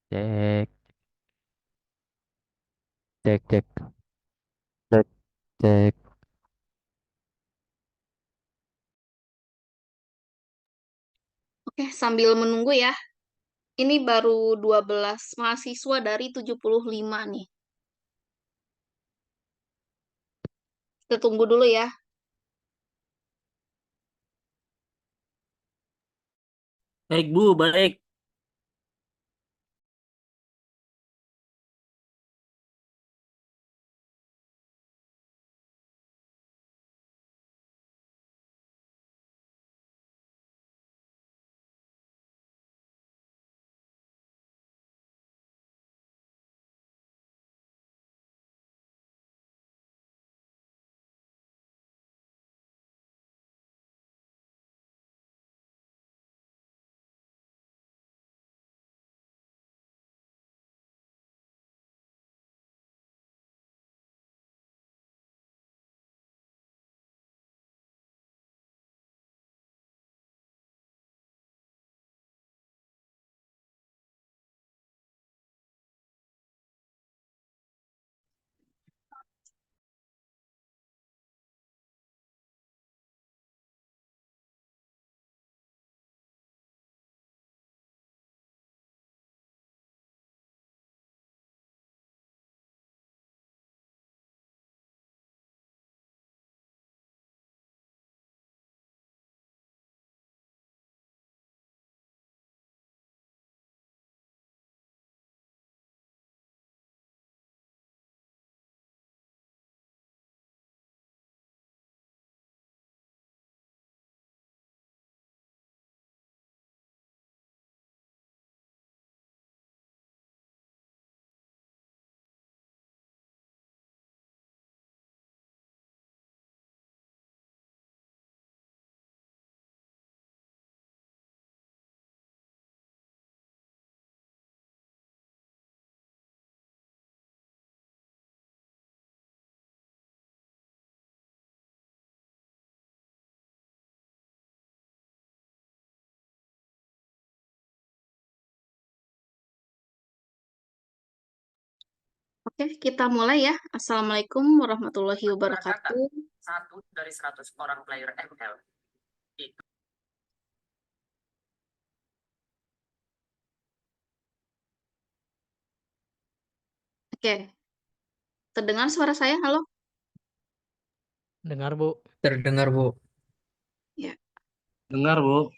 Cek, cek, cek, cek, cek. Oke, sambil menunggu ya. Ini baru 12 mahasiswa dari 75 nih. Kita tunggu dulu ya. Baik Bu, baik. Oke, kita mulai ya. Assalamualaikum warahmatullahi wabarakatuh. Satu dari 100 orang player ML. Oke, terdengar suara saya? Halo? Dengar, Bu. Terdengar, Bu. Ya. Dengar Bu.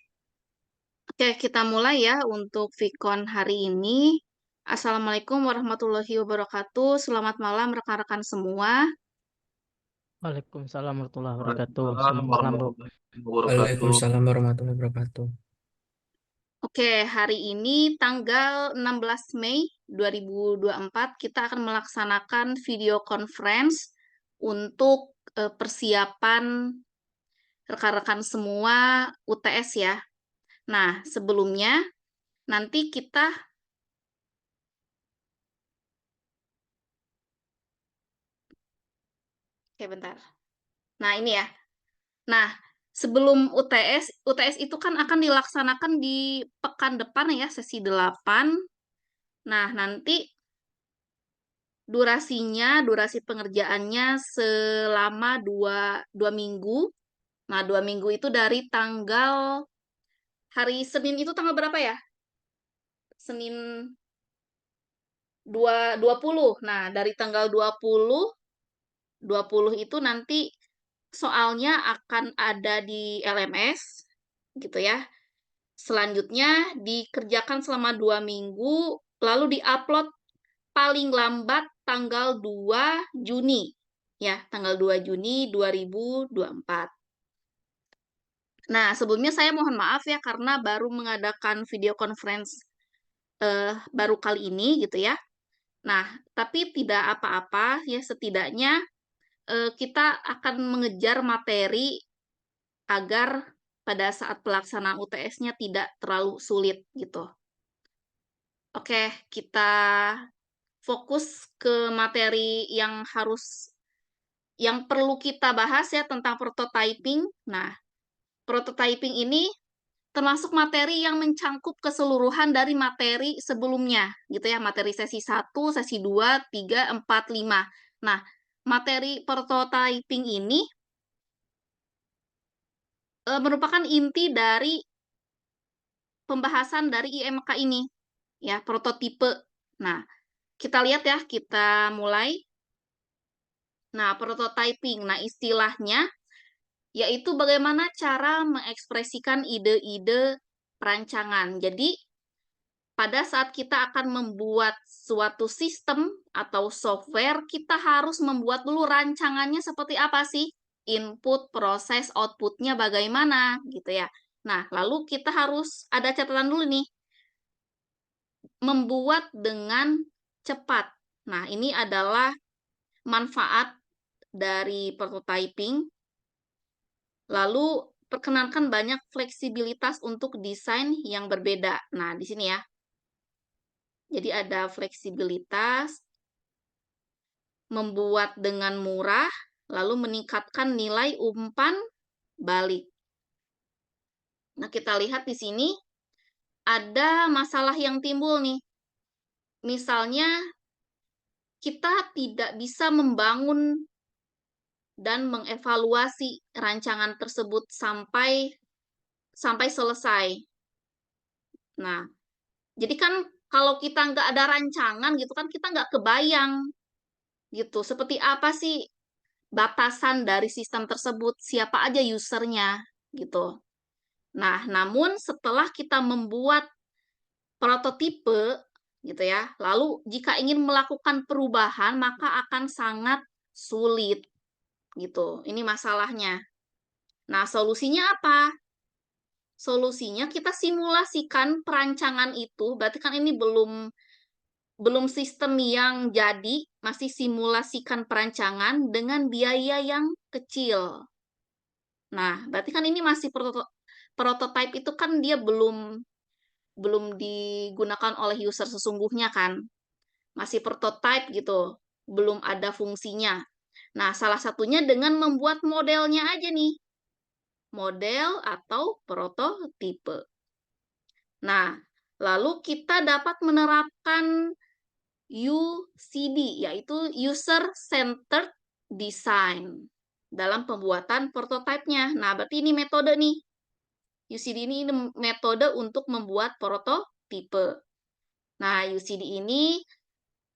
Oke, kita mulai ya untuk Vicon hari ini. Assalamualaikum warahmatullahi wabarakatuh. Selamat malam rekan-rekan semua. Waalaikumsalam warahmatullahi wabarakatuh. Waalaikumsalam Selamat malam, Bu. warahmatullahi wabarakatuh. Waalaikumsalam warahmatullahi wabarakatuh. Oke, hari ini tanggal 16 Mei 2024 kita akan melaksanakan video conference untuk persiapan rekan-rekan semua UTS ya. Nah, sebelumnya nanti kita Oke, bentar. Nah, ini ya. Nah, sebelum UTS itu kan akan dilaksanakan di pekan depan ya, sesi 8. Nah, nanti durasi pengerjaannya selama dua minggu. Nah, 2 minggu itu dari tanggal hari Senin itu tanggal berapa ya? Senin 20. Nah, dari tanggal 20 itu nanti soalnya akan ada di LMS gitu ya. Selanjutnya dikerjakan selama 2 minggu, lalu diupload paling lambat tanggal 2 Juni. Ya, tanggal 2 Juni 2024. Nah, sebelumnya saya mohon maaf ya karena baru mengadakan video conference baru kali ini gitu ya. Nah, tapi tidak apa-apa ya, setidaknya kita akan mengejar materi agar pada saat pelaksanaan UTS-nya tidak terlalu sulit gitu. Oke, kita fokus ke materi yang perlu kita bahas ya tentang prototyping. Nah, prototyping ini termasuk materi yang mencangkup keseluruhan dari materi sebelumnya, gitu ya, materi sesi 1, sesi 2, 3, 4, 5. Nah, materi prototyping ini merupakan inti dari pembahasan dari IMK ini, ya, prototipe. Nah, kita lihat ya, kita mulai. Nah, prototyping. Nah, istilahnya yaitu bagaimana cara mengekspresikan ide-ide perancangan. Jadi, pada saat kita akan membuat suatu sistem atau software, kita harus membuat dulu rancangannya seperti apa sih? Input, proses, output-nya bagaimana, gitu ya. Nah, lalu kita harus ada catatan dulu nih, membuat dengan cepat. Nah, ini adalah manfaat dari prototyping. Lalu, perkenankan banyak fleksibilitas untuk desain yang berbeda. Nah, di sini ya. Jadi ada fleksibilitas, membuat dengan murah, lalu meningkatkan nilai umpan balik. Nah, kita lihat di sini ada masalah yang timbul nih. Misalnya, kita tidak bisa membangun dan mengevaluasi rancangan tersebut sampai selesai. Nah, jadi kan kalau kita nggak ada rancangan gitu kan, kita nggak kebayang gitu, seperti apa sih batasan dari sistem tersebut, siapa aja usernya gitu. Nah, namun setelah kita membuat prototipe gitu ya, lalu jika ingin melakukan perubahan maka akan sangat sulit gitu. Ini masalahnya. Nah, solusinya apa? Solusinya kita simulasikan perancangan itu, berarti kan ini belum sistem yang jadi, masih simulasikan perancangan dengan biaya yang kecil. Nah, berarti kan ini masih prototype itu kan dia belum digunakan oleh user sesungguhnya kan. Masih prototype gitu, belum ada fungsinya. Nah, salah satunya dengan membuat modelnya aja nih. Model atau prototipe. Nah, lalu kita dapat menerapkan UCD, yaitu User Centered Design, dalam pembuatan prototipenya. Nah, berarti ini metode nih. UCD ini metode untuk membuat prototipe. Nah, UCD ini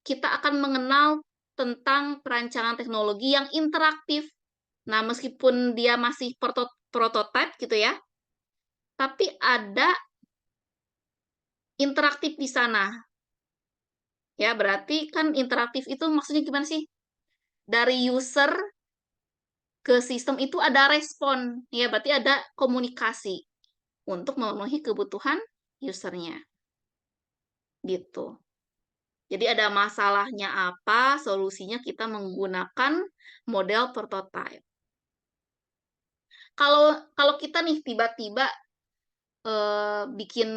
kita akan mengenal tentang perancangan teknologi yang interaktif. Nah, meskipun dia masih prototype gitu ya, tapi ada interaktif di sana. Ya, berarti kan interaktif itu maksudnya gimana sih? Dari user ke sistem itu ada respon, ya berarti ada komunikasi untuk memenuhi kebutuhan usernya. Gitu. Jadi ada masalahnya apa, solusinya kita menggunakan model prototype. Kalau kita nih tiba-tiba bikin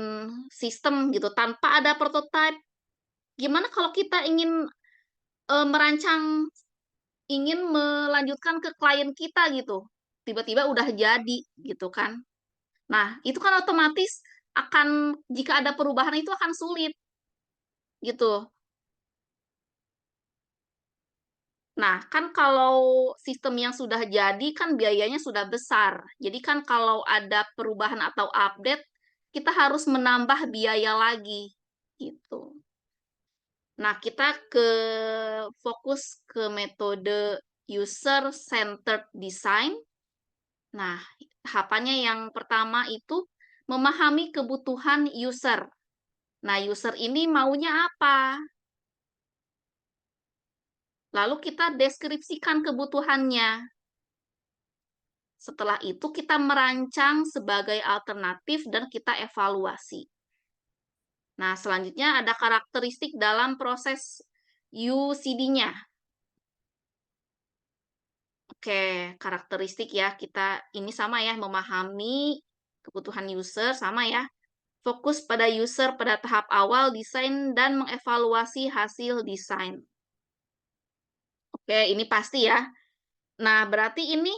sistem gitu tanpa ada prototype, gimana kalau kita ingin ingin melanjutkan ke klien kita gitu, tiba-tiba udah jadi gitu kan. Nah, itu kan otomatis jika ada perubahan itu akan sulit gitu. Nah, kan kalau sistem yang sudah jadi kan biayanya sudah besar. Jadi kan kalau ada perubahan atau update, kita harus menambah biaya lagi gitu. Nah, kita fokus ke metode user centered design. Nah, tahapannya yang pertama itu memahami kebutuhan user. Nah, user ini maunya apa? Lalu kita deskripsikan kebutuhannya. Setelah itu kita merancang sebagai alternatif dan kita evaluasi. Nah, selanjutnya ada karakteristik dalam proses UCD-nya. Oke, karakteristik ya. Kita ini sama ya, memahami kebutuhan user sama ya. Fokus pada user pada tahap awal desain dan mengevaluasi hasil desain. Oke, ini pasti ya. Nah, berarti ini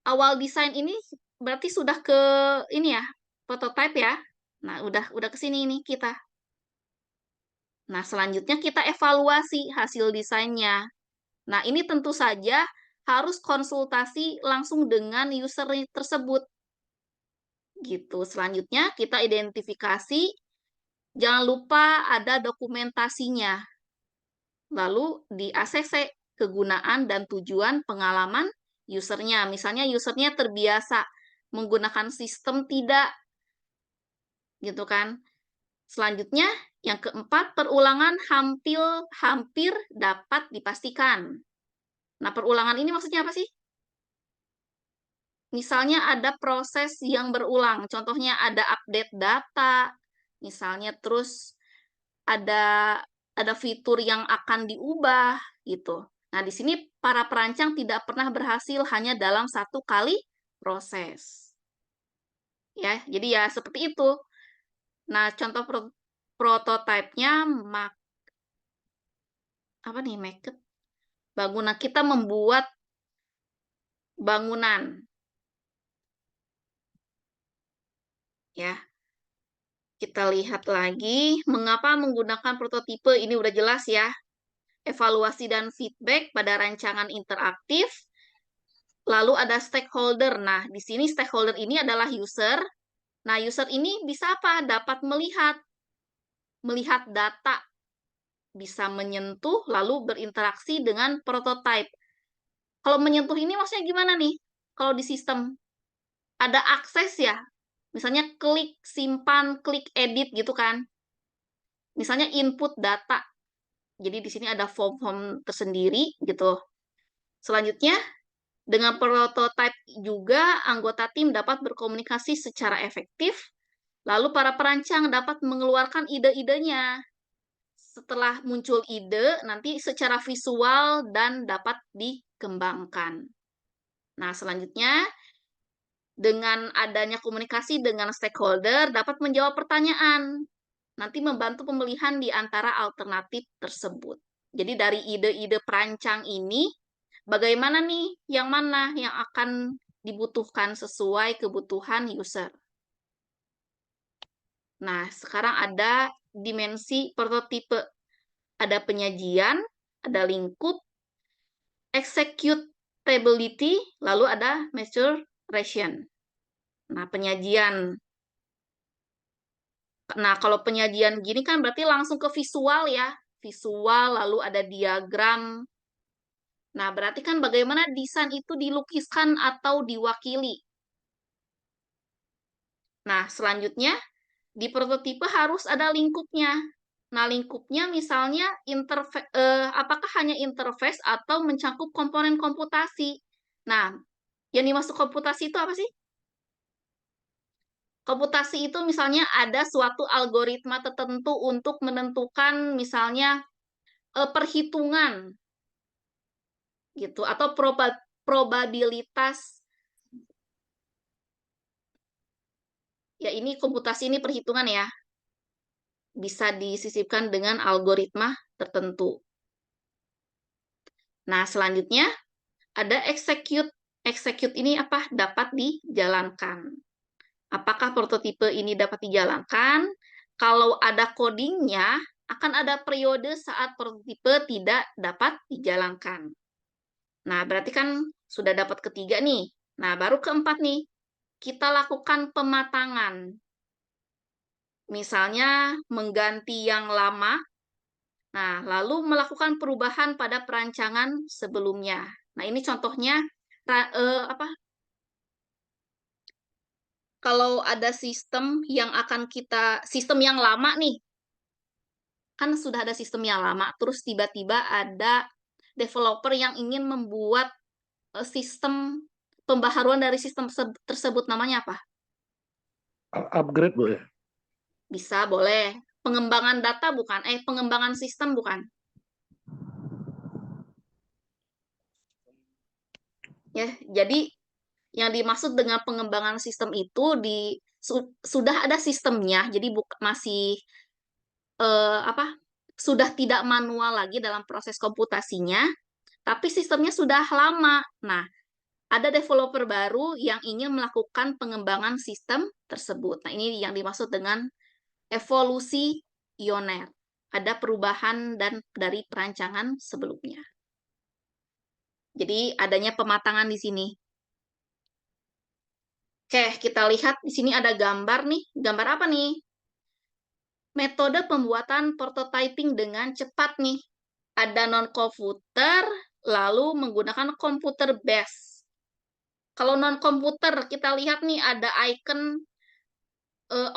awal desain ini berarti sudah ke ini ya, prototype ya. Nah, udah ke sini nih kita. Nah, selanjutnya kita evaluasi hasil desainnya. Nah, ini tentu saja harus konsultasi langsung dengan user tersebut. Gitu. Selanjutnya kita identifikasi, jangan lupa ada dokumentasinya. Lalu di ACC kegunaan dan tujuan pengalaman usernya. Misalnya usernya terbiasa menggunakan sistem tidak, gitu kan. Selanjutnya, yang keempat, perulangan hampir dapat dipastikan. Nah, perulangan ini maksudnya apa sih? Misalnya ada proses yang berulang, contohnya ada update data, misalnya terus ada fitur yang akan diubah gitu. Nah, di sini para perancang tidak pernah berhasil hanya dalam satu kali proses. Ya, jadi ya seperti itu. Nah, contoh prototipenya apa nih, maket bangunan, kita membuat bangunan. Ya. Kita lihat lagi, mengapa menggunakan prototipe, ini udah jelas ya. Evaluasi dan feedback pada rancangan interaktif. Lalu ada stakeholder. Nah, di sini stakeholder ini adalah user. Nah, user ini bisa apa? Dapat melihat data, bisa menyentuh, lalu berinteraksi dengan prototype. Kalau menyentuh ini maksudnya gimana nih? Kalau di sistem, ada akses ya? Misalnya klik simpan, klik edit gitu kan? Misalnya input data. Jadi di sini ada form-form tersendiri gitu. Selanjutnya, dengan prototype juga anggota tim dapat berkomunikasi secara efektif, lalu para perancang dapat mengeluarkan ide-idenya. Setelah muncul ide, nanti secara visual dan dapat dikembangkan. Nah, selanjutnya, dengan adanya komunikasi dengan stakeholder dapat menjawab pertanyaan, nanti membantu pemilihan di antara alternatif tersebut. Jadi dari ide-ide perancang ini, bagaimana nih yang mana yang akan dibutuhkan sesuai kebutuhan user. Nah, sekarang ada dimensi prototipe. Ada penyajian, ada lingkup, executability, lalu ada maturation. Nah, penyajian. Nah, kalau penyajian gini kan berarti langsung ke visual ya. Visual, lalu ada diagram. Nah, berarti kan bagaimana desain itu dilukiskan atau diwakili. Nah, selanjutnya, di prototipe harus ada lingkupnya. Nah, lingkupnya misalnya apakah hanya interface atau mencakup komponen komputasi. Nah, yang dimaksud komputasi itu apa sih? Komputasi itu misalnya ada suatu algoritma tertentu untuk menentukan misalnya perhitungan gitu atau probabilitas. Ya, ini komputasi, ini perhitungan ya. Bisa disisipkan dengan algoritma tertentu. Nah, selanjutnya ada execute. Execute ini apa? Dapat dijalankan. Apakah prototipe ini dapat dijalankan? Kalau ada codingnya, akan ada periode saat prototipe tidak dapat dijalankan. Nah, berarti kan sudah dapat ketiga nih. Nah, baru keempat nih. Kita lakukan pematangan. Misalnya, mengganti yang lama. Nah, lalu melakukan perubahan pada perancangan sebelumnya. Nah, ini contohnya, kalau ada sistem yang sistem yang lama nih, kan sudah ada sistem yang lama, terus tiba-tiba ada developer yang ingin membuat sistem pembaharuan dari sistem tersebut, namanya apa? Upgrade, Bu ya? Bisa, boleh. Pengembangan data bukan? Pengembangan sistem bukan? Ya, jadi yang dimaksud dengan pengembangan sistem itu sudah ada sistemnya, jadi masih sudah tidak manual lagi dalam proses komputasinya, tapi sistemnya sudah lama. Nah, ada developer baru yang ingin melakukan pengembangan sistem tersebut. Nah, ini yang dimaksud dengan evolusi pioner. Ada perubahan dan dari perancangan sebelumnya. Jadi adanya pematangan di sini. Oke, kita lihat di sini ada gambar nih. Gambar apa nih? Metode pembuatan prototyping dengan cepat nih. Ada non-komputer, lalu menggunakan komputer base. Kalau non-komputer, kita lihat nih ada icon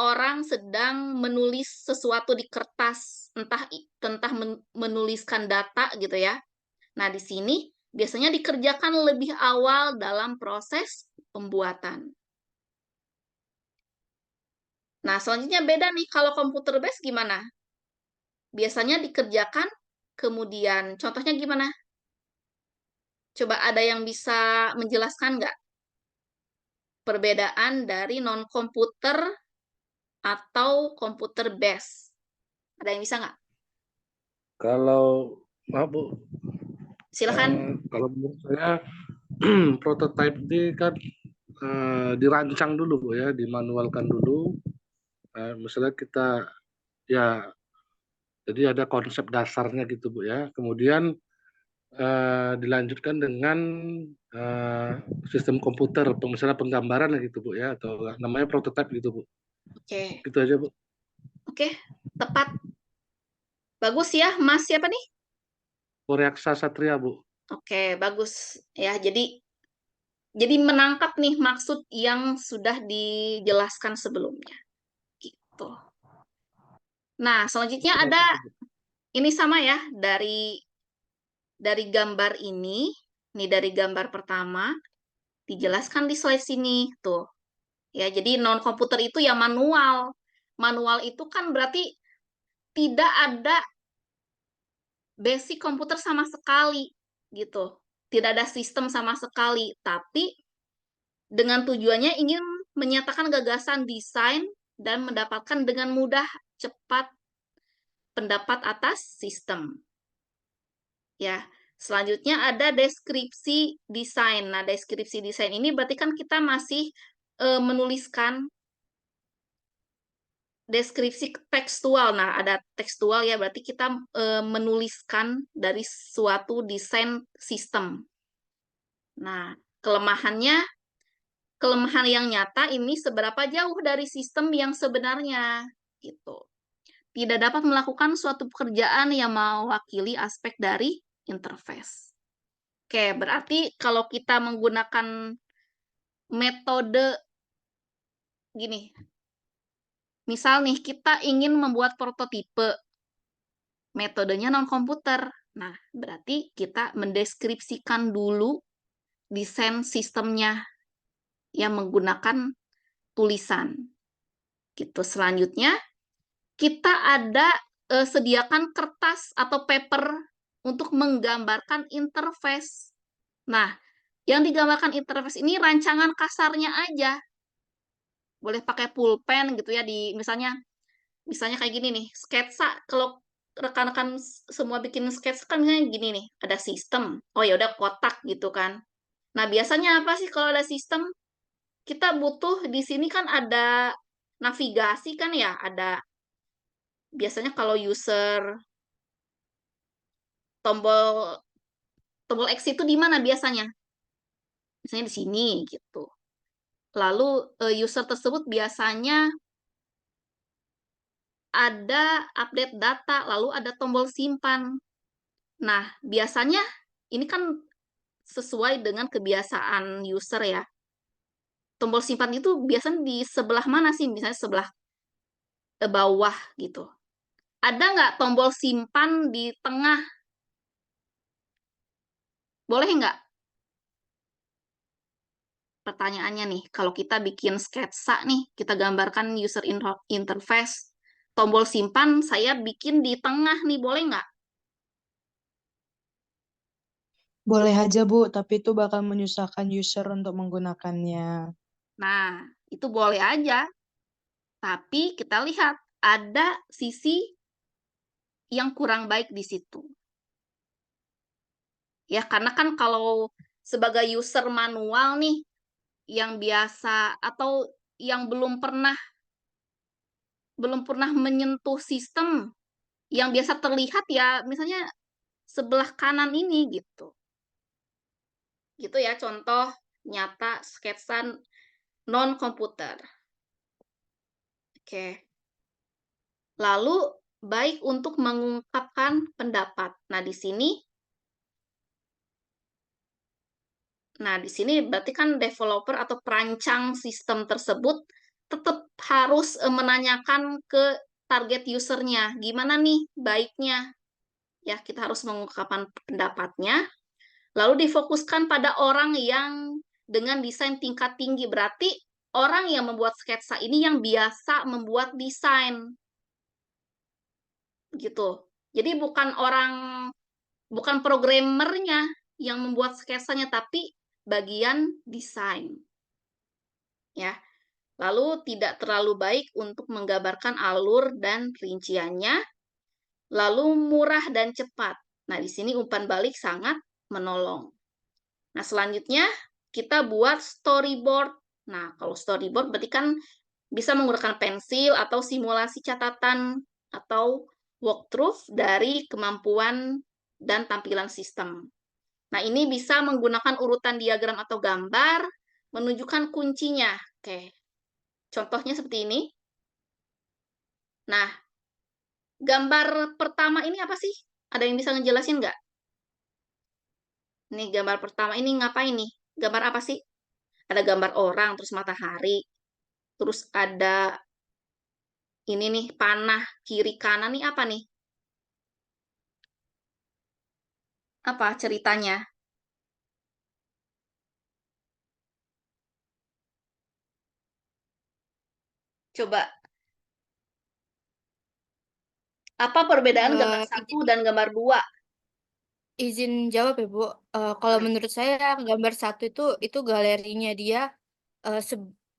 orang sedang menulis sesuatu di kertas, entah menuliskan data gitu ya. Nah, di sini biasanya dikerjakan lebih awal dalam proses pembuatan. Nah, selanjutnya beda nih, kalau komputer base gimana? Biasanya dikerjakan, kemudian contohnya gimana? Coba ada yang bisa menjelaskan nggak? Perbedaan dari non-komputer atau komputer base. Ada yang bisa nggak? Kalau maaf Bu, Silakan. kalau menurut saya prototype ini kan dirancang dulu Bu ya, dimanualkan dulu. Misalnya kita ya, jadi ada konsep dasarnya gitu Bu ya. Kemudian dilanjutkan dengan sistem komputer, misalnya penggambaran gitu Bu ya, atau namanya prototype gitu Bu. Oke, Gitu aja Bu. oke, tepat. Bagus ya, Mas siapa nih? Koreaksa Satria Bu. Oke, bagus ya. Jadi menangkap nih maksud yang sudah dijelaskan sebelumnya. Gitu. Nah, selanjutnya ada ini sama ya, dari gambar ini, dari gambar pertama dijelaskan di slide sini tuh. Ya, jadi non komputer itu ya manual. Manual itu kan berarti tidak ada basic komputer sama sekali gitu. Tidak ada sistem sama sekali, tapi dengan tujuannya ingin menyatakan gagasan desain dan mendapatkan dengan mudah cepat pendapat atas sistem. Ya, selanjutnya ada deskripsi desain. Nah, deskripsi desain ini berarti kan kita masih menuliskan deskripsi tekstual. Nah, ada tekstual ya, berarti kita menuliskan dari suatu desain sistem. Nah, kelemahan yang nyata ini seberapa jauh dari sistem yang sebenarnya, gitu. Tidak dapat melakukan suatu pekerjaan yang mewakili aspek dari interface. Oke, berarti kalau kita menggunakan metode gini, misal nih kita ingin membuat prototipe, metodenya non-komputer. Nah, berarti kita mendeskripsikan dulu desain sistemnya yang menggunakan tulisan. Gitu. Selanjutnya, kita ada sediakan kertas atau paper untuk menggambarkan interface. Nah, yang digambarkan interface ini rancangan kasarnya aja. Boleh pakai pulpen gitu ya, di misalnya kayak gini nih, sketsa. Kalau rekan-rekan semua bikin sketsa kan misalnya gini nih, ada sistem. Oh ya udah kotak gitu kan. Nah, biasanya apa sih kalau ada sistem? Kita butuh di sini kan ada navigasi kan ya, ada biasanya kalau user tombol X itu di mana biasanya? Misalnya di sini gitu. Lalu user tersebut biasanya ada update data, lalu ada tombol simpan. Nah, biasanya ini kan sesuai dengan kebiasaan user ya. Tombol simpan itu biasanya di sebelah mana sih? Misalnya sebelah bawah gitu. Ada nggak tombol simpan di tengah? Boleh nggak? Pertanyaannya nih, kalau kita bikin sketsa nih, kita gambarkan user interface, tombol simpan saya bikin di tengah nih, boleh nggak? Boleh aja, Bu, tapi itu bakal menyusahkan user untuk menggunakannya. Nah, itu boleh aja. Tapi kita lihat, ada sisi yang kurang baik di situ. Ya, karena kan kalau sebagai user manual nih, yang biasa atau yang belum pernah menyentuh sistem, yang biasa terlihat ya misalnya sebelah kanan ini gitu. Gitu ya contoh nyata sketsa non komputer. Oke. Lalu baik untuk mengungkapkan pendapat. Nah, di sini berarti kan developer atau perancang sistem tersebut tetap harus menanyakan ke target usernya, gimana nih baiknya. Ya, kita harus mengungkapkan pendapatnya, lalu difokuskan pada orang yang dengan desain tingkat tinggi. Berarti orang yang membuat sketsa ini yang biasa membuat desain. Gitu. Jadi bukan programmernya yang membuat sketsanya, tapi bagian desain. Ya. Lalu tidak terlalu baik untuk menggambarkan alur dan rinciannya, lalu murah dan cepat. Nah, di sini umpan balik sangat menolong. Nah, selanjutnya kita buat storyboard. Nah, kalau storyboard berarti kan bisa menggunakan pensil atau simulasi catatan atau walkthrough dari kemampuan dan tampilan sistem. Nah, ini bisa menggunakan urutan diagram atau gambar menunjukkan kuncinya. Oke. Contohnya seperti ini. Nah, gambar pertama ini apa sih? Ada yang bisa ngejelasin nggak? Nih, gambar pertama ini ngapain nih? Gambar apa sih? Ada gambar orang, terus matahari. Terus ada ini nih, panah kiri kanan nih apa nih? Apa ceritanya? Coba. Apa perbedaan gambar Eh, 1 dan gambar 2? izin jawab ya, Bu. Kalau Boleh. menurut saya gambar 1 itu galerinya dia,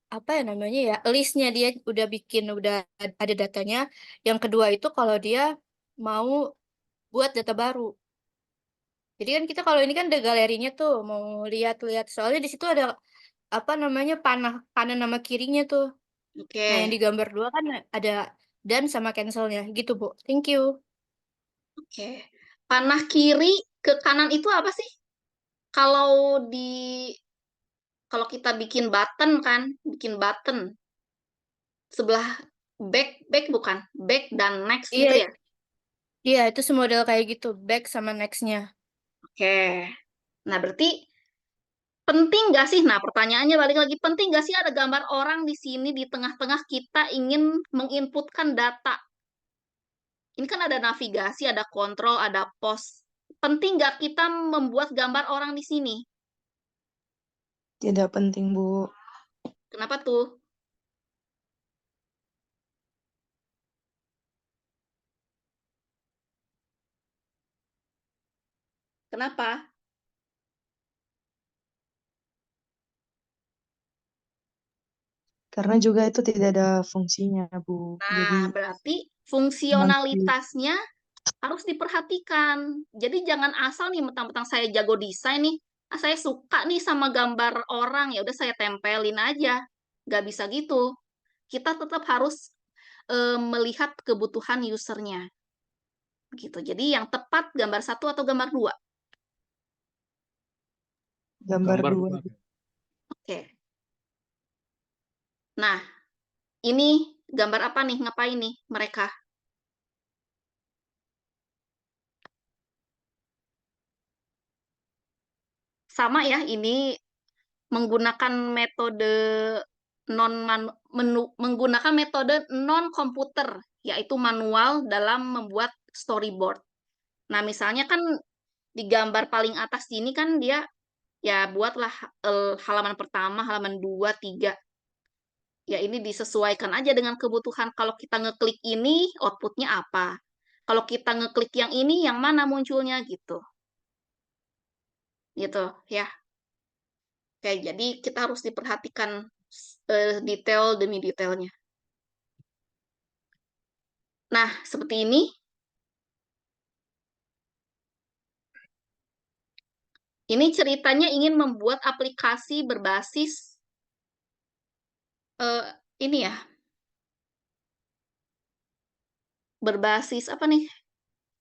apa ya namanya ya, listnya dia udah bikin, udah ada datanya. Yang kedua itu kalau dia mau buat data baru. Jadi kan kita kalau ini kan ada galerinya tuh, mau lihat-lihat. Soalnya di situ ada apa namanya, panah kanan sama kirinya tuh. Nah, yang Oke. di gambar 2 kan ada dan sama cancelnya gitu, Bu. Thank you. Oke. Panah kiri ke kanan itu apa sih? Kalau kalau kita bikin button kan, bikin button sebelah back bukan, back dan next Iya, gitu ya. iya itu semodel kayak gitu, back sama next-nya. Oke. Nah, berarti penting nggak sih? Nah, pertanyaannya balik lagi, penting nggak sih ada gambar orang di sini di tengah-tengah kita ingin menginputkan data? Ini kan ada navigasi, ada kontrol, ada pos. Penting nggak kita membuat gambar orang di sini? Tidak penting, Bu. Kenapa tuh? Kenapa? Karena juga itu tidak ada fungsinya, Bu. Jadi Nah, berarti cuma di- fungsionalitasnya harus diperhatikan. Jadi jangan asal nih mentang-mentang saya jago desain nih, saya suka nih sama gambar orang, ya udah saya tempelin aja. Nggak bisa gitu. Kita tetap harus melihat kebutuhan usernya. Gitu. Jadi yang tepat gambar 1 atau gambar 2? gambar Gambar dua. dua. Oke. Nah, ini gambar apa nih? Ngapain nih mereka? Sama ya, ini menggunakan metode menggunakan metode non komputer, yaitu manual dalam membuat storyboard. Nah, misalnya kan di gambar paling atas ini kan dia ya buatlah halaman pertama, halaman 2, 3. Ya ini disesuaikan aja dengan kebutuhan. Kalau kita ngeklik ini, outputnya apa? Kalau kita ngeklik yang ini, yang mana munculnya gitu. Gitu ya. Oke, jadi kita harus diperhatikan detail demi detailnya. Nah, seperti ini. Ini ceritanya ingin membuat aplikasi berbasis ini ya, berbasis apa nih?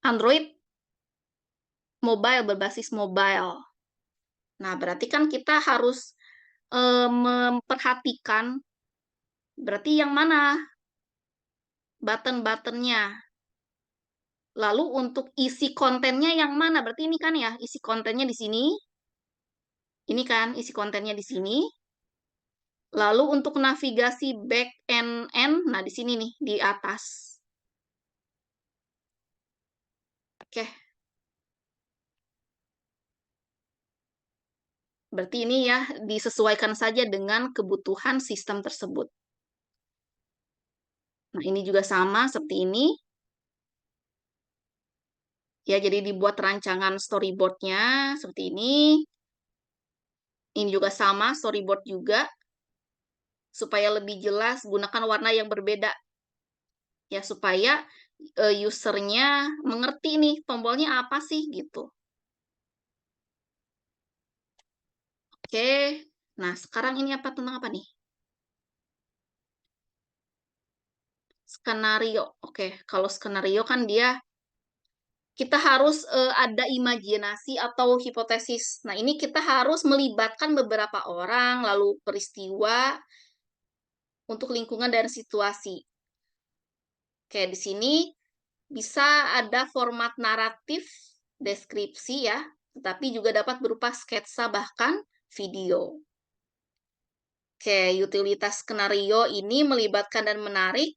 Android mobile, berbasis mobile. Nah, berarti kan kita harus memperhatikan berarti yang mana button-buttonnya. Lalu untuk isi kontennya yang mana? Berarti ini kan ya, isi kontennya di sini. Ini kan isi kontennya di sini. Lalu untuk navigasi back and end, nah di sini nih, di atas. Oke. Berarti ini ya, disesuaikan saja dengan kebutuhan sistem tersebut. Nah, ini juga sama seperti ini. Ya, jadi dibuat rancangan storyboard-nya seperti ini. Ini juga sama, storyboard juga. Supaya lebih jelas, gunakan warna yang berbeda. Ya, supaya usernya mengerti nih, tombolnya apa sih, gitu. Oke, nah sekarang ini apa tentang apa nih? Skenario. Oke, kalau skenario kan dia kita harus ada imajinasi atau hipotesis. Nah, ini kita harus melibatkan beberapa orang, lalu peristiwa untuk lingkungan dan situasi. Oke, di sini bisa ada format naratif, deskripsi ya, tetapi juga dapat berupa sketsa bahkan video. Oke, utilitas skenario ini melibatkan dan menarik,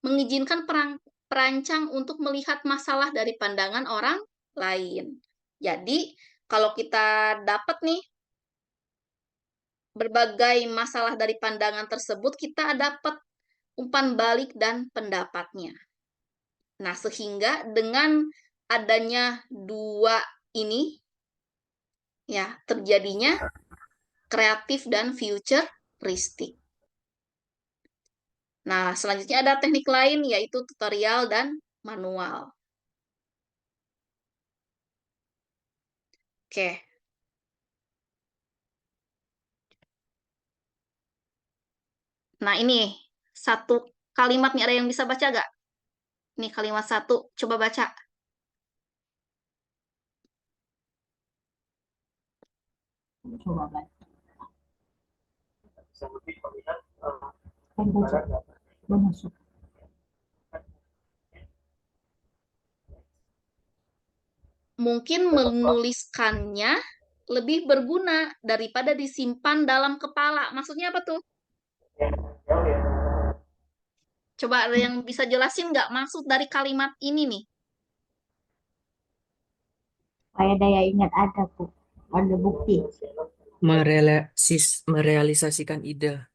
mengizinkan perancang untuk melihat masalah dari pandangan orang lain. Jadi, kalau kita dapat nih berbagai masalah dari pandangan tersebut, kita dapat umpan balik dan pendapatnya. Nah, sehingga dengan adanya dua ini, ya, terjadinya kreatif dan futuristik. Nah, selanjutnya ada teknik lain, yaitu tutorial dan manual. Oke. Nah, ini satu kalimat nih, ada yang bisa baca nggak? Ini kalimat satu, coba baca. Coba baca. Baca. Masuk. Mungkin menuliskannya lebih berguna daripada disimpan dalam kepala. Maksudnya apa tuh? Coba ada yang bisa jelasin nggak maksud dari kalimat ini nih? Supaya daya ingat ada, Bu. Ada bukti. Merealisasikan ide.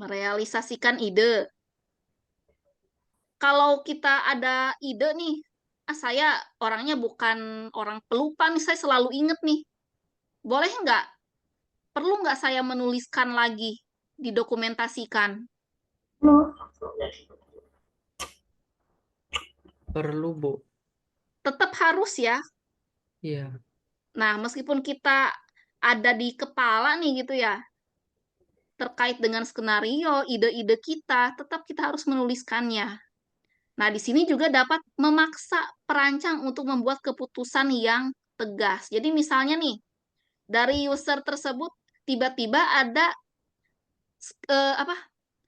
Merealisasikan ide. Kalau kita ada ide nih, saya orangnya bukan orang pelupa nih, saya selalu inget nih. Boleh nggak? Perlu nggak saya menuliskan lagi, didokumentasikan? Perlu, Bu. Tetap harus ya. Iya. Nah, meskipun kita ada di kepala nih gitu ya, terkait dengan skenario, ide-ide kita, tetap kita harus menuliskannya. Nah, di sini juga dapat memaksa perancang untuk membuat keputusan yang tegas. Jadi misalnya nih, dari user tersebut tiba-tiba ada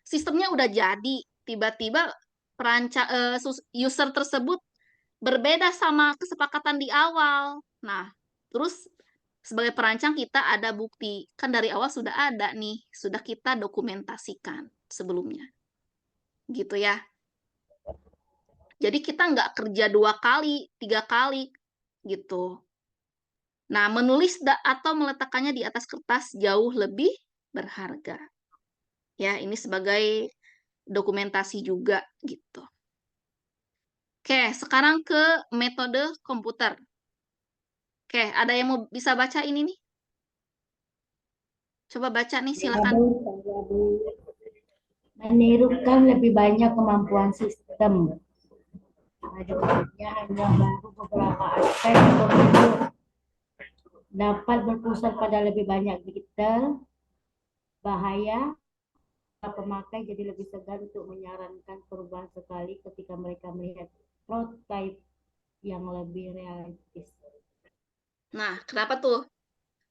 sistemnya udah jadi, tiba-tiba user tersebut berbeda sama kesepakatan di awal. Nah, terus sebagai perancang kita ada bukti. Kan dari awal sudah ada nih, sudah kita dokumentasikan sebelumnya. Gitu ya. Jadi kita nggak kerja 2 kali, 3 kali, gitu. Nah, menulis atau meletakkannya di atas kertas jauh lebih berharga. Ya, ini sebagai dokumentasi juga, gitu. Oke, sekarang ke metode komputer. Oke, ada yang mau bisa baca ini nih? Coba baca nih, silakan. Menirukan lebih banyak kemampuan sistem. Hanya baru beberapa aspek pemilu. dapat berpusat pada lebih banyak detail, bahaya pemakai jadi lebih segan untuk menyarankan perubahan sekali ketika mereka melihat prototipe yang lebih realistis. Nah, kenapa tuh?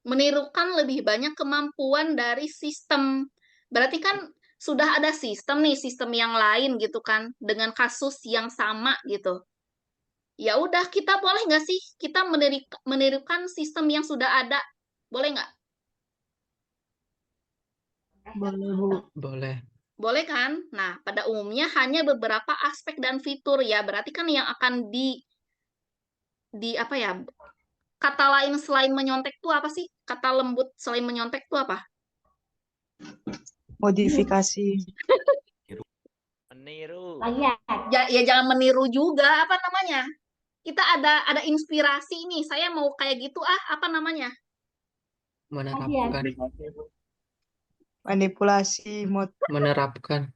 Menirukan lebih banyak kemampuan dari sistem. Berarti kan sudah ada sistem nih, sistem yang lain gitu kan, dengan kasus yang sama gitu. Ya udah, kita boleh nggak sih kita menirukan sistem yang sudah ada? Boleh nggak? Boleh, Bu. Boleh. Boleh kan? Nah, pada umumnya hanya beberapa aspek dan fitur ya. Berarti kan yang akan di apa ya? Kata lain selain menyontek tuh apa sih? Kata lembut selain menyontek tuh apa? Modifikasi. Meniru. Lihat, Ya jangan meniru juga, apa namanya? Kita ada inspirasi nih. Saya mau kayak gitu apa namanya? Menerapkan. Manipulasi. Menerapkan.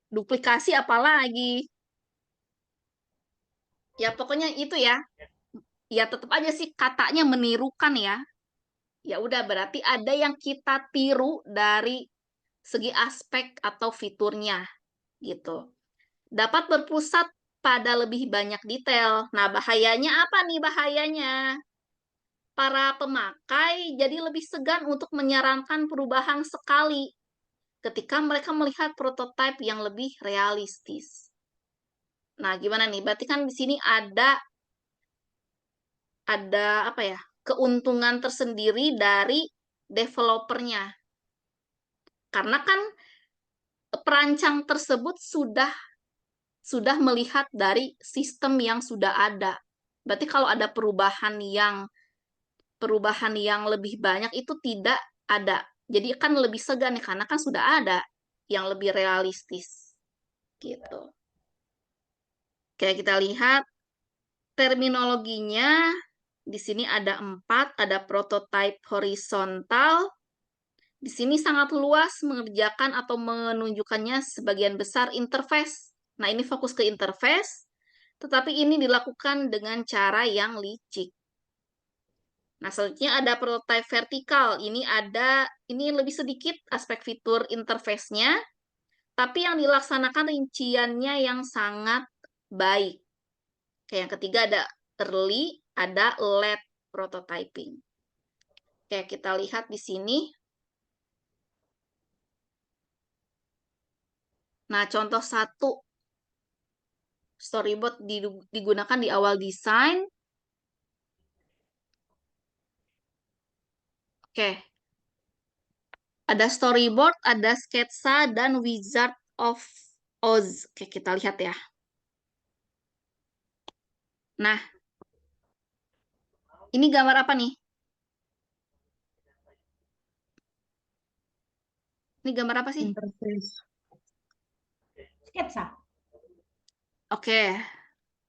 Duplikasi apalagi? Ya pokoknya itu ya. Ya tetap aja sih katanya menirukan ya. Ya udah berarti ada yang kita tiru dari segi aspek atau fiturnya gitu. Dapat berpusat pada lebih banyak detail. Nah, bahayanya apa nih bahayanya? Para pemakai jadi lebih segan untuk menyarankan perubahan sekali ketika mereka melihat prototipe yang lebih realistis. Nah, gimana nih? Berarti kan di sini ada apa ya? Keuntungan tersendiri dari developernya. Karena kan perancang tersebut sudah melihat dari sistem yang sudah ada. Berarti kalau ada perubahan yang lebih banyak itu tidak ada. Jadi kan lebih segan nih karena kan sudah ada yang lebih realistis. Gitu. Oke, kita lihat terminologinya. Di sini ada 4, ada prototype horizontal. Di sini sangat luas mengerjakan atau menunjukkannya sebagian besar interface. Nah, ini fokus ke interface, tetapi ini dilakukan dengan cara yang licik. Nah, selanjutnya ada prototype vertikal. Ini lebih sedikit aspek fitur interface-nya, tapi yang dilaksanakan rinciannya yang sangat baik. Oke, yang ketiga ada early, ada late prototyping. Oke, kita lihat di sini. Nah, contoh 1, storyboard digunakan di awal desain. Oke. Ada storyboard, ada sketsa, dan Wizard of Oz. Oke, kita lihat ya. Nah, ini gambar apa nih? Ini gambar apa sih? Interface. sketsa. Oke,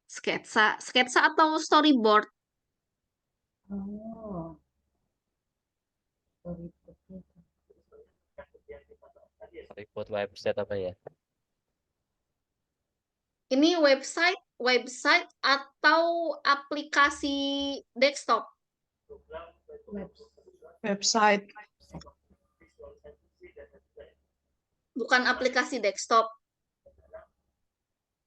sketsa. Sketsa atau storyboard? Oh, Buat website apa ya? Ini website atau aplikasi desktop? Website. Bukan aplikasi desktop.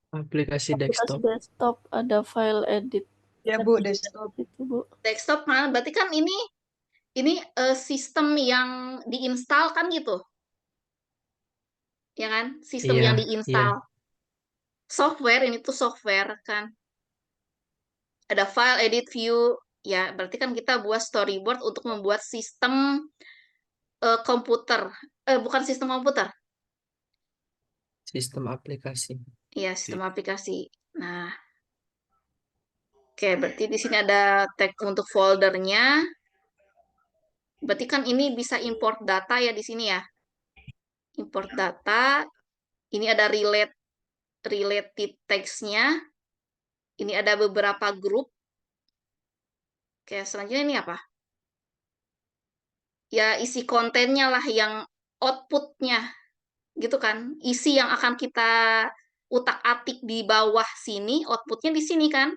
Aplikasi desktop. desktop ada file edit Ya, Bu, desktop. itu, Bu. Desktop kan berarti kan ini sistem yang diinstal kan gitu. Ya kan? Sistem Iya, yang iya. diinstal. Software, ini tuh software kan. Ada file, edit, view. Ya, berarti kan kita buat storyboard untuk membuat sistem komputer. Bukan sistem komputer. Sistem aplikasi. Iya, sistem aplikasi. Nah, oke, berarti di sini ada tag untuk foldernya. Berarti kan ini bisa import data ya di sini ya. Import data. Ini ada related text-nya. Ini ada beberapa grup. Oke, selanjutnya ini apa? Ya, isi kontennya lah yang output-nya. Gitu kan? Isi yang akan kita utak-atik di bawah sini, output-nya di sini kan?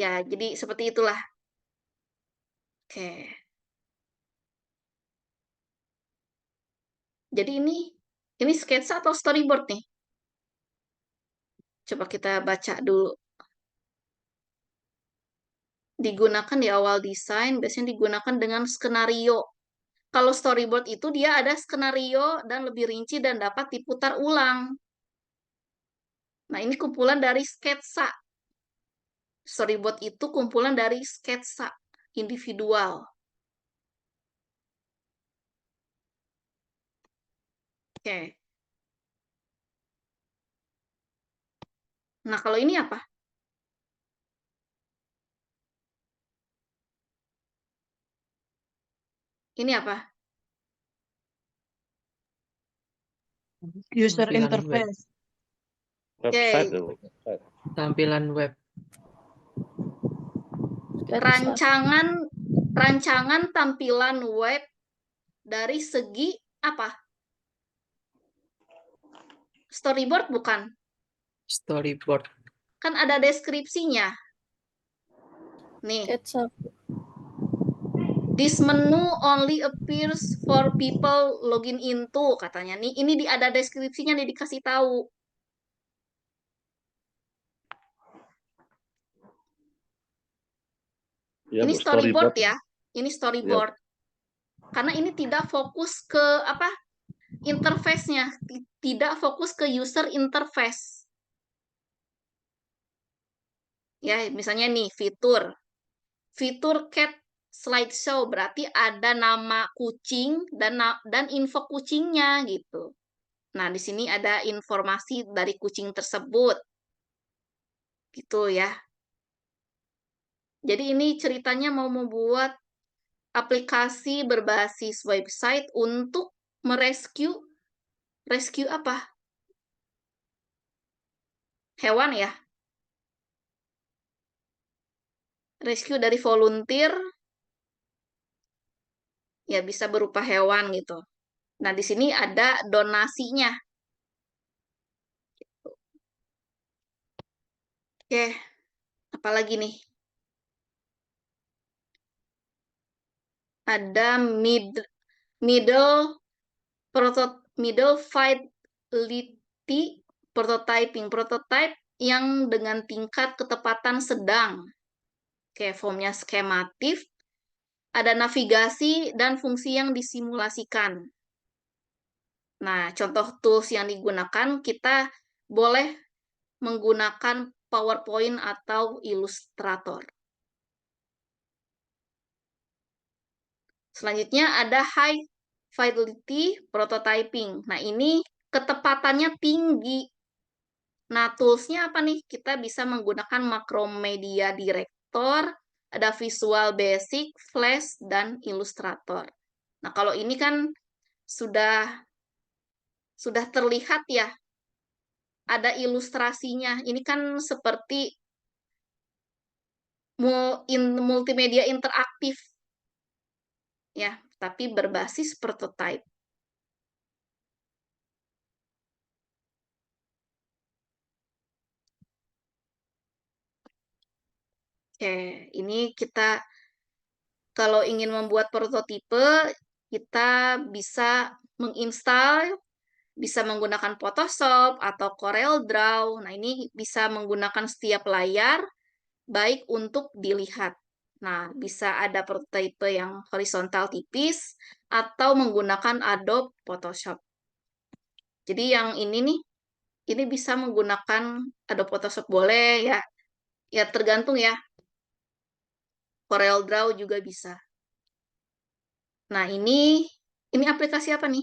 Ya, jadi seperti itulah. Oke. Jadi ini sketsa atau storyboard nih? Coba kita baca dulu. Digunakan di awal desain, biasanya digunakan dengan skenario. Kalau storyboard itu dia ada skenario dan lebih rinci dan dapat diputar ulang. Nah, ini kumpulan dari sketsa. Storyboard itu kumpulan dari sketsa individual. Oke. Nah, kalau ini apa? Ini apa? User Tampilan web. interface. Website Oke. tuh, website. Tampilan web. Rancangan tampilan web dari segi apa? Storyboard bukan? Storyboard. Kan ada deskripsinya. Nih, Sketsa. this menu only appears for people login into, katanya. Nih, ini ada deskripsinya nih, dikasih tahu. Ya, Ini Bu, storyboard ya. Ini storyboard. Ya. Karena ini tidak fokus ke apa? Interface-nya, tidak fokus ke user interface. Ya, misalnya nih fitur cat slideshow berarti ada nama kucing dan info kucingnya gitu. Nah, di sini ada informasi dari kucing tersebut. Gitu ya. Jadi ini ceritanya mau membuat aplikasi berbasis website untuk rescue apa? Hewan ya. Rescue dari volunteer ya bisa berupa hewan gitu. Nah, di sini ada donasinya. Oke, apalagi nih? Ada middle fidelity prototype yang dengan tingkat ketepatan sedang. Oke, formnya skematif, ada navigasi dan fungsi yang disimulasikan. Nah, contoh tools yang digunakan, kita boleh menggunakan PowerPoint atau Illustrator. Selanjutnya ada high fidelity prototyping. Nah, ini ketepatannya tinggi. Nah, tools-nya apa nih? Kita bisa menggunakan Macromedia Director, ada Visual Basic, Flash, dan Illustrator. Nah, kalau ini kan sudah terlihat ya, ada ilustrasinya. Ini kan seperti multimedia interaktif, ya, tapi berbasis prototype. Oke, ini kita kalau ingin membuat prototipe, kita bisa menginstal, bisa menggunakan Photoshop atau Corel Draw. Nah, ini bisa menggunakan setiap layar, baik untuk dilihat. Nah, bisa ada prototipe yang horizontal tipis, atau menggunakan Adobe Photoshop. Jadi yang ini nih, ini bisa menggunakan Adobe Photoshop boleh ya. Ya tergantung ya. Corel Draw juga bisa. Nah, ini aplikasi apa nih?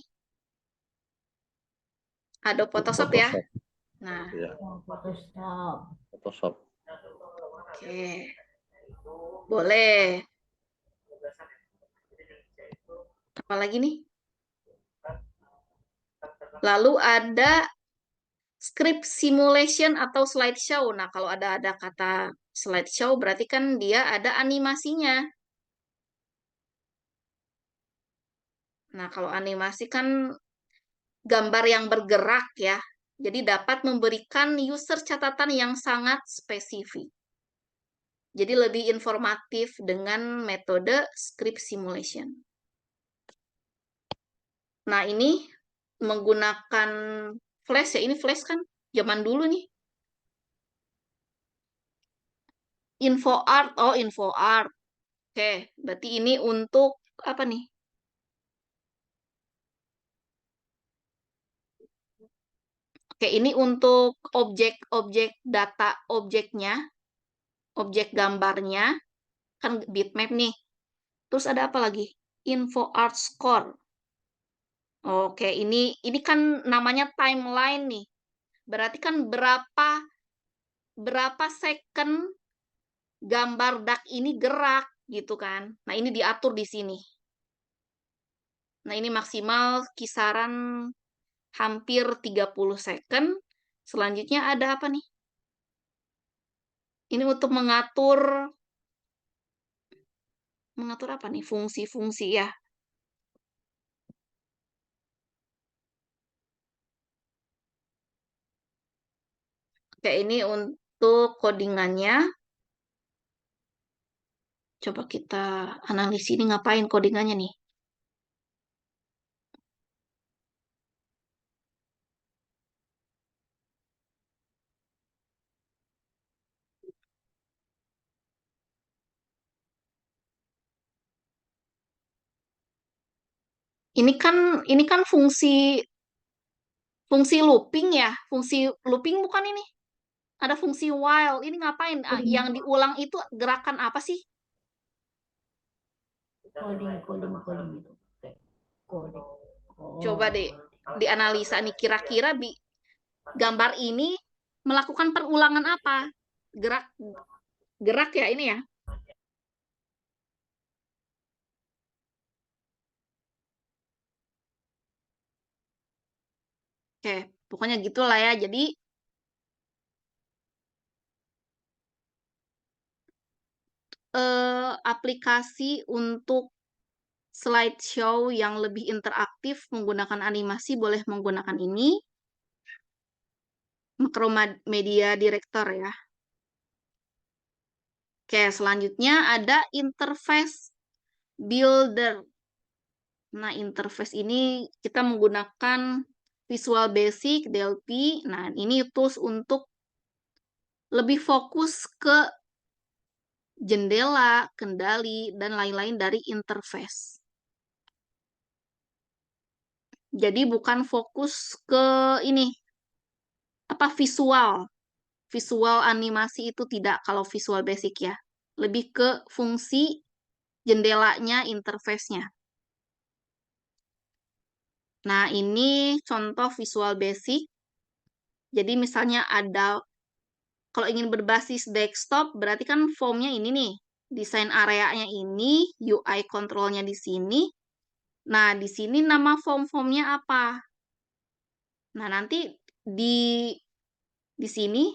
Adobe Photoshop ya. Nah, Ya, Photoshop. Photoshop. oke. Boleh. Apalagi nih? Lalu ada script simulation atau slideshow. Nah, kalau ada kata slideshow berarti kan dia ada animasinya. Nah, kalau animasi kan gambar yang bergerak ya. Jadi dapat memberikan user catatan yang sangat spesifik. Jadi lebih informatif dengan metode script simulation. Nah, ini menggunakan Flash ya. Ini Flash kan zaman dulu nih. InfoArt. Oh, InfoArt. Oke, berarti ini untuk apa nih? Oke, ini untuk objek-objek data objeknya, objek gambarnya, kan bitmap nih. Terus ada apa lagi? InfoArt Score. Oke, ini kan namanya timeline nih. Berarti kan berapa second gambar duck ini gerak gitu kan. Nah, ini diatur di sini. Nah, ini maksimal kisaran hampir 30 second. Selanjutnya ada apa nih? Ini untuk mengatur apa nih? Fungsi-fungsi ya. Oke, ini untuk codingannya. Coba kita analisis ini ngapain codingannya nih. Ini kan fungsi looping ya. Fungsi looping bukan ini. Ada fungsi while. Ini ngapain? Yang diulang itu gerakan apa sih? Coding itu. Coding. Coba deh dianalisa nih kira-kira gambar ini melakukan perulangan apa? Gerak ya ini ya. Oke, pokoknya gitulah ya. Jadi aplikasi untuk slideshow yang lebih interaktif menggunakan animasi boleh menggunakan ini. Macromedia Director ya. Oke, selanjutnya ada interface builder. Nah, interface ini kita menggunakan Visual Basic, DLP. Nah, ini tools untuk lebih fokus ke jendela, kendali, dan lain-lain dari interface. Jadi bukan fokus ke ini, apa visual animasi itu tidak kalau Visual Basic ya. Lebih ke fungsi jendelanya, interface-nya. Nah, ini contoh Visual Basic. Jadi misalnya ada, kalau ingin berbasis desktop, berarti kan formnya ini nih. Desain areanya ini, UI control-nya di sini. Nah, di sini nama form-formnya apa? Nah, nanti di sini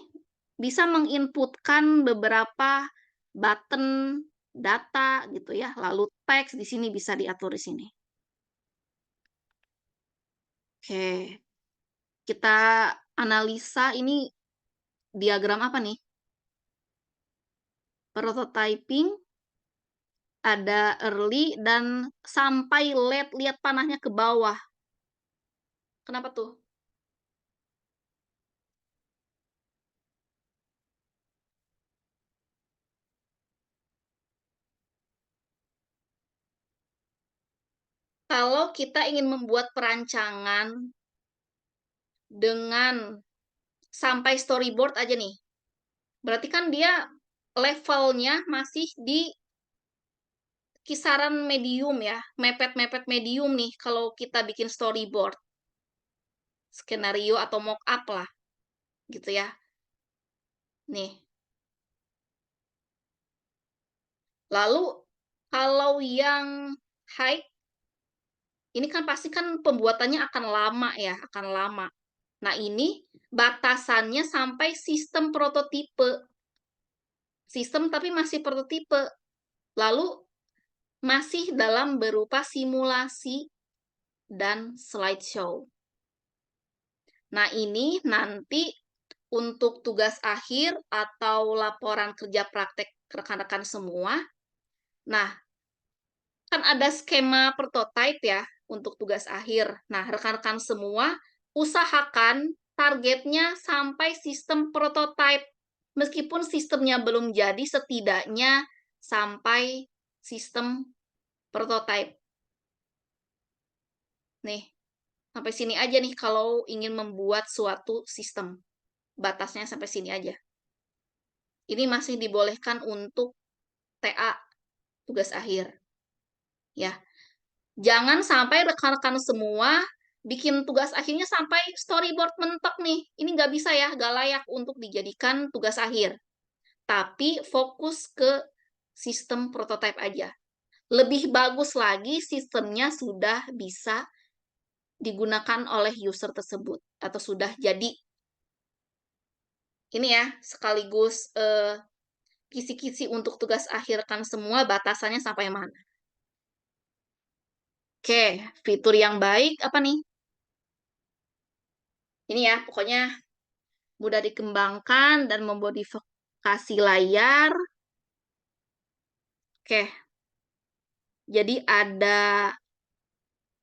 bisa menginputkan beberapa button data gitu ya. Lalu teks di sini bisa diatur di sini. Oke. Kita analisa ini diagram apa nih? Prototyping, ada early dan sampai late, lihat panahnya ke bawah. Kenapa tuh? Kalau kita ingin membuat perancangan dengan sampai storyboard aja nih, berarti kan dia levelnya masih di kisaran medium ya, mepet-mepet medium nih kalau kita bikin storyboard, skenario atau mock-up lah, gitu ya. Nih. Lalu kalau yang high, ini kan pasti kan pembuatannya akan lama ya, akan lama. Nah, ini batasannya sampai sistem prototipe. Sistem tapi masih prototipe. Lalu masih dalam berupa simulasi dan slideshow. Nah, ini nanti untuk tugas akhir atau laporan kerja praktek rekan-rekan semua. Nah, kan ada skema prototype ya untuk tugas akhir. Nah, rekan-rekan semua usahakan targetnya sampai sistem prototype. Meskipun sistemnya belum jadi, setidaknya sampai sistem prototype. Nih, sampai sini aja nih kalau ingin membuat suatu sistem. Batasnya sampai sini aja. Ini masih dibolehkan untuk TA, tugas akhir. Ya. Jangan sampai rekan-rekan semua bikin tugas akhirnya sampai storyboard mentok nih. Ini nggak bisa ya, nggak layak untuk dijadikan tugas akhir. Tapi fokus ke sistem prototype aja. Lebih bagus lagi sistemnya sudah bisa digunakan oleh user tersebut atau sudah jadi. Ini ya, sekaligus kisi-kisi untuk tugas akhir kan semua batasannya sampai mana. Oke, fitur yang baik apa nih? Ini ya, pokoknya mudah dikembangkan dan memodifikasi layar. Oke, jadi ada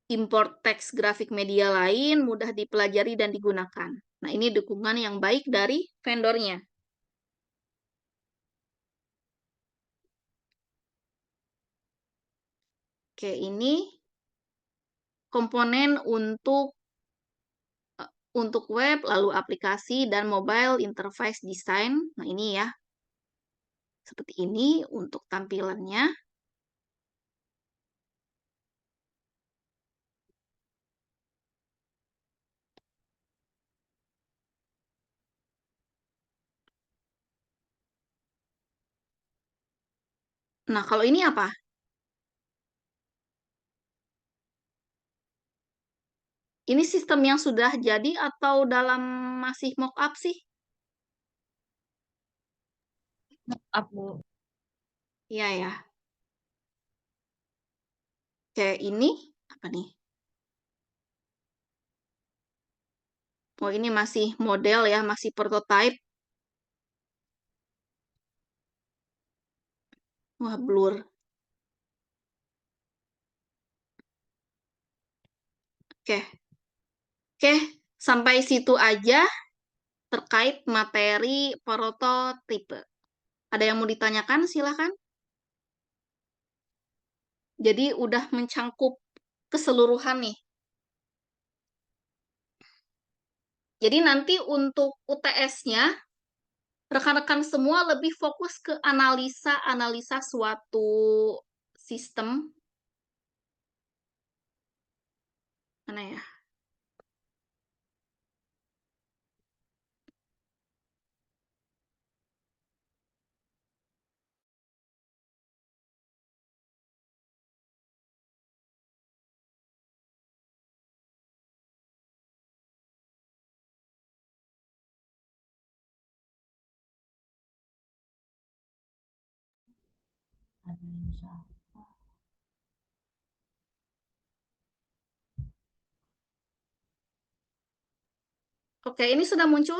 import teks grafik media lain, mudah dipelajari dan digunakan. Nah, ini dukungan yang baik dari vendornya. Oke, ini komponen untuk web, lalu aplikasi, dan mobile interface design. Nah, ini ya. Seperti ini untuk tampilannya. Nah, kalau ini apa? Ini sistem yang sudah jadi atau dalam masih mock-up sih? Up, Bu. Iya ya. Oke, ini apa nih? Oh, ini masih model ya, masih prototype. Wah, blur. Oke. Oke, sampai situ aja terkait materi prototipe. Ada yang mau ditanyakan? Silakan. Jadi udah mencangkup keseluruhan nih. Jadi nanti untuk UTS-nya, rekan-rekan semua lebih fokus ke analisa suatu sistem. Mana ya? Oke, ini sudah muncul?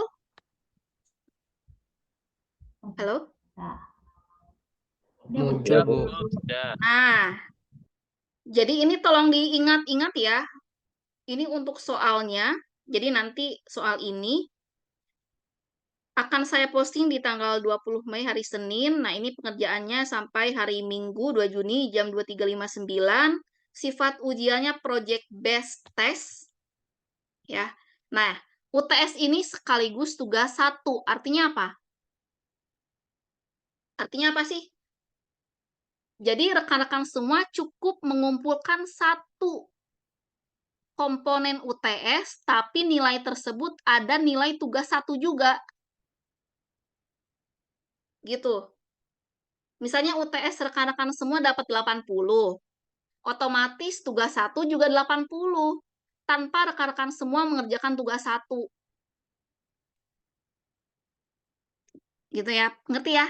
Halo? Muncul, Bu. Nah, jadi ini tolong diingat-ingat ya. Ini untuk soalnya. Jadi nanti soal ini akan saya posting di tanggal 20 Mei hari Senin. Nah, ini pengerjaannya sampai hari Minggu 2 Juni jam 23.59. Sifat ujiannya project based test. Ya. Nah, UTS ini sekaligus tugas 1. Artinya apa? Artinya apa sih? Jadi rekan-rekan semua cukup mengumpulkan 1 komponen UTS, tapi nilai tersebut ada nilai tugas 1 juga. Gitu. Misalnya UTS rekan-rekan semua dapat 80. Otomatis tugas 1 juga 80. Tanpa rekan-rekan semua mengerjakan tugas 1. Gitu ya. Ngerti ya?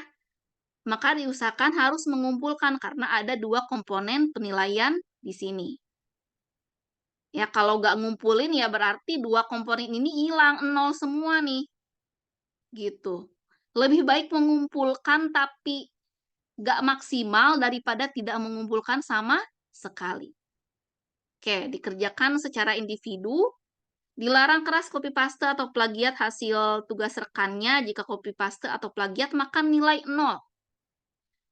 Maka diusahakan harus mengumpulkan karena ada 2 komponen penilaian di sini. Ya, kalau nggak ngumpulin ya berarti 2 komponen ini hilang, 0 semua nih. Gitu. Lebih baik mengumpulkan tapi nggak maksimal daripada tidak mengumpulkan sama sekali. Oke, dikerjakan secara individu. Dilarang keras copy paste atau plagiat hasil tugas rekannya. Jika copy paste atau plagiat, maka nilai 0.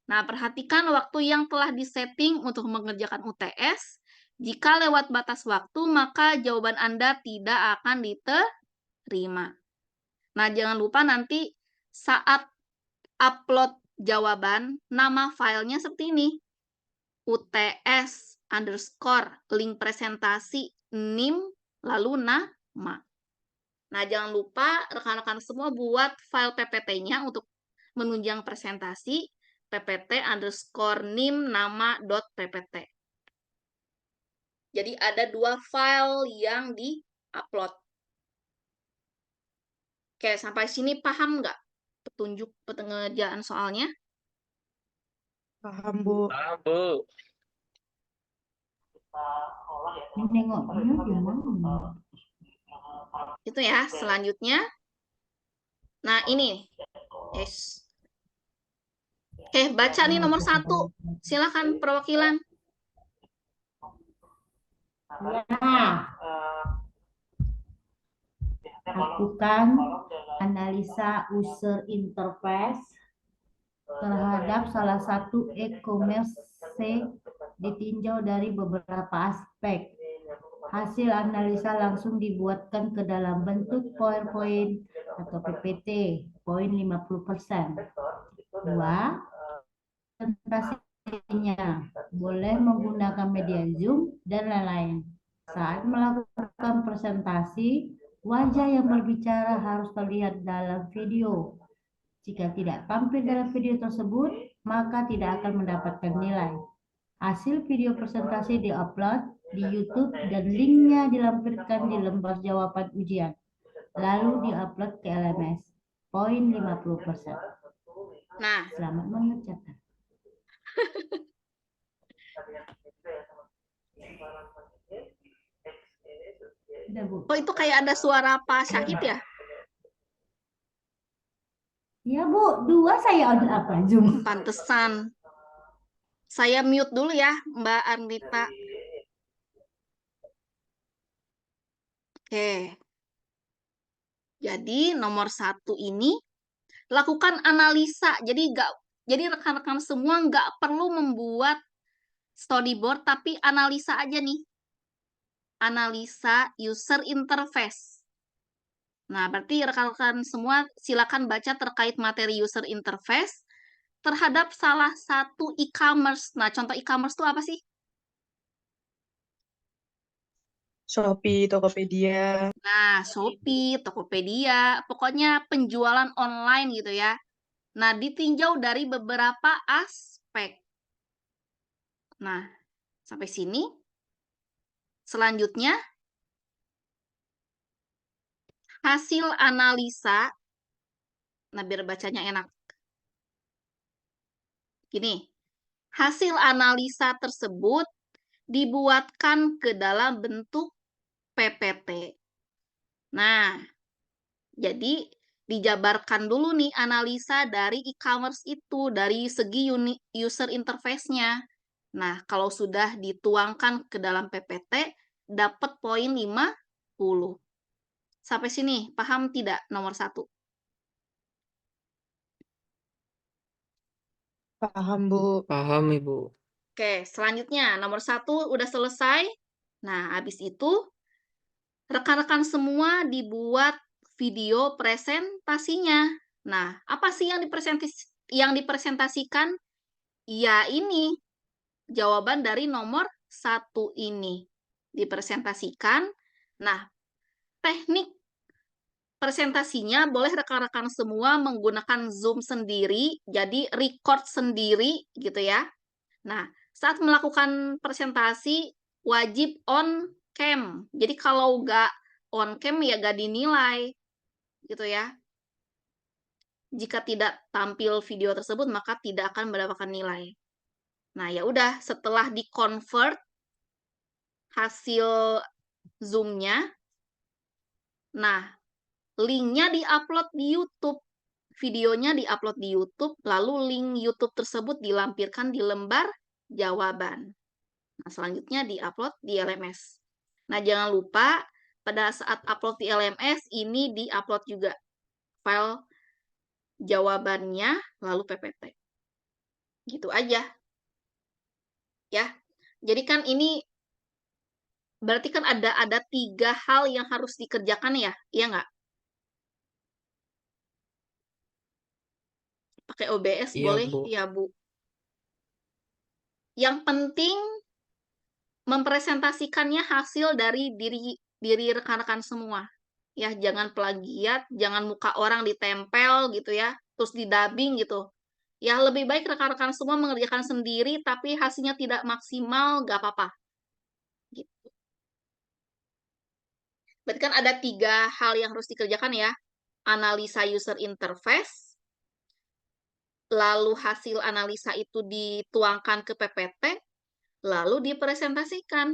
Nah, perhatikan waktu yang telah disetting untuk mengerjakan UTS. Jika lewat batas waktu, maka jawaban Anda tidak akan diterima. Nah, jangan lupa nanti saat upload jawaban, nama filenya seperti ini. UTS underscore link presentasi NIM lalu nama. Nah, jangan lupa rekan-rekan semua buat file PPT-nya untuk menunjang presentasi ppt underscore nim nama.ppt. Jadi ada 2 file yang di-upload. Oke, sampai sini paham nggak petunjuk pengerjaan soalnya? Paham, Bu. Bu. Nengoknya gimana? Itu ya, selanjutnya. Nah, ini. Yes. Oke, baca nih nomor 1. Silakan perwakilan. Ya. Lakukan analisa user interface terhadap salah satu e-commerce ditinjau dari beberapa aspek. Hasil analisa langsung dibuatkan ke dalam bentuk PowerPoint atau PPT, poin 50%. 2. Presentasinya boleh menggunakan media Zoom dan lain-lain. Saat melakukan presentasi, wajah yang berbicara harus terlihat dalam video. Jika tidak tampil dalam video tersebut, maka tidak akan mendapatkan nilai. Hasil video presentasi diupload di YouTube dan linknya dilampirkan di lembar jawaban ujian. Lalu diupload ke LMS. Poin 50%. Nah, Selamat mengerjakan. Udah, Bu. oh itu kayak ada suara Pak Syahid ya? Ya, Bu. 2 saya order apa? Zoom. Pantesan. Saya mute dulu ya, Mbak Arnita. Oke. Jadi nomor 1 ini lakukan analisa. Jadi rekan-rekan semua nggak perlu membuat storyboard, tapi analisa aja nih. Analisa user interface. Nah, berarti rekan-rekan semua silakan baca terkait materi user interface terhadap salah satu e-commerce. Nah, contoh e-commerce itu apa sih? Shopee, Tokopedia. Nah, Shopee, Tokopedia, pokoknya penjualan online gitu ya. Nah, ditinjau dari beberapa aspek. Nah, sampai sini. Selanjutnya, hasil analisa. Nah, biar bacanya enak. Gini, hasil analisa tersebut dibuatkan ke dalam bentuk PPT. Nah, jadi dijabarkan dulu nih analisa dari e-commerce itu, dari segi user interface-nya. Nah, kalau sudah dituangkan ke dalam PPT, dapat poin 50. Sampai sini, paham tidak nomor 1? Paham, Bu. Paham, Ibu. Oke, selanjutnya nomor 1 udah selesai. Nah, habis itu rekan-rekan semua dibuat video presentasinya. Nah, apa sih yang dipresentasikan? Ya, ini jawaban dari nomor 1 ini dipresentasikan. Nah, teknik presentasinya boleh rekan-rekan semua menggunakan Zoom sendiri, jadi record sendiri gitu ya. Nah, saat melakukan presentasi wajib on cam. Jadi kalau nggak on cam ya nggak dinilai gitu ya. Jika tidak tampil video tersebut maka tidak akan mendapatkan nilai. Nah, ya udah setelah di-convert hasil Zoom-nya, nah linknya di-upload di YouTube videonya diupload di YouTube, lalu link YouTube tersebut dilampirkan di lembar jawaban. Nah, selanjutnya diupload di LMS. Nah, jangan lupa pada saat upload di LMS, ini diupload juga file jawabannya, lalu PPT. Gitu aja. Ya. Jadi kan ini berarti kan ada 3 hal yang harus dikerjakan ya, iya nggak? Pakai OBS Iya, boleh? Bu. Ya, Bu. Yang penting mempresentasikannya hasil dari diri rekan-rekan semua. Ya, jangan plagiat, jangan muka orang ditempel gitu ya, terus didubbing gitu. Ya, lebih baik rekan-rekan semua mengerjakan sendiri, tapi hasilnya tidak maksimal, nggak apa-apa. Gitu. Berarti kan ada 3 hal yang harus dikerjakan ya. Analisa user interface, lalu hasil analisa itu dituangkan ke PPT, lalu dipresentasikan.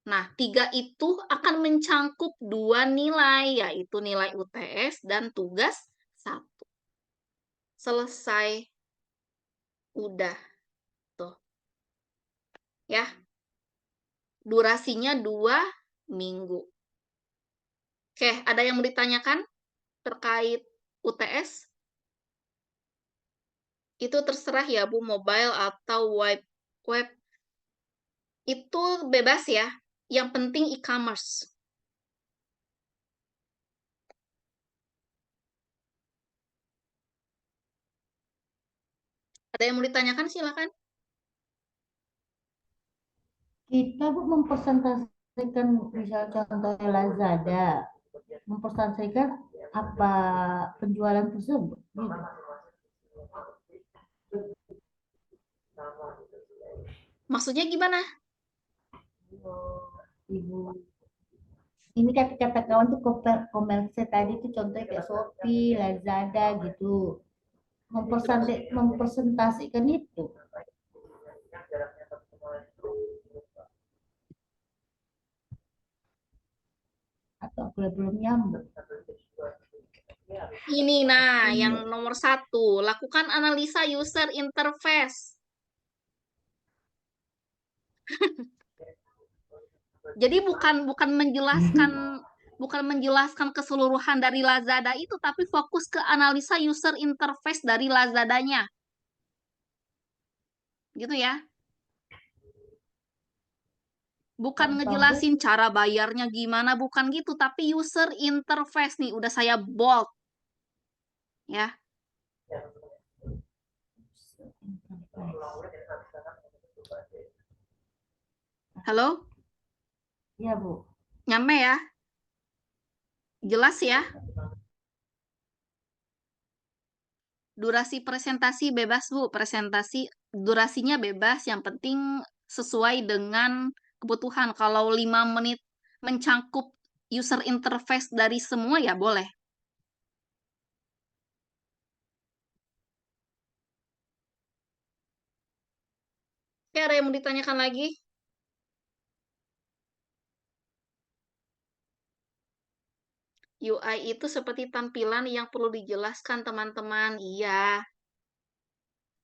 Nah, 3 itu akan mencangkup 2 nilai, yaitu nilai UTS dan tugas 1. Selesai. Udah. Tuh. Ya. Durasinya 2 minggu. Oke, ada yang mau ditanyakan terkait UTS? Itu terserah ya, Bu, mobile atau web. Itu bebas ya. Yang penting e-commerce. Ada yang mau ditanyakan, silakan. Kita Bu mempresentasikan misal contohnya Lazada, mempresentasikan apa penjualan tersebut. Gitu. Maksudnya gimana? Ibu, ini kata kawan tuh komersil tadi tuh contohnya kayak Shopee, Lazada gitu. Mempresentasikan itu. Atau aku belum nyambung. Ini, nah, yang nomor 1, lakukan analisa user interface. Jadi bukan menjelaskan keseluruhan dari Lazada itu, tapi fokus ke analisa user interface dari Lazadanya. Gitu ya. Bukan ngejelasin cara bayarnya gimana, bukan gitu, tapi user interface nih, udah saya bold. Ya. Halo? Iya, Bu. Nyampe ya? Jelas ya? Durasi presentasi bebas, Bu. Durasinya bebas, yang penting sesuai dengan kebutuhan. Kalau 5 menit mencangkup user interface dari semua, ya boleh. Oke, ada yang mau ditanyakan lagi? UI itu seperti tampilan yang perlu dijelaskan, teman-teman. Iya.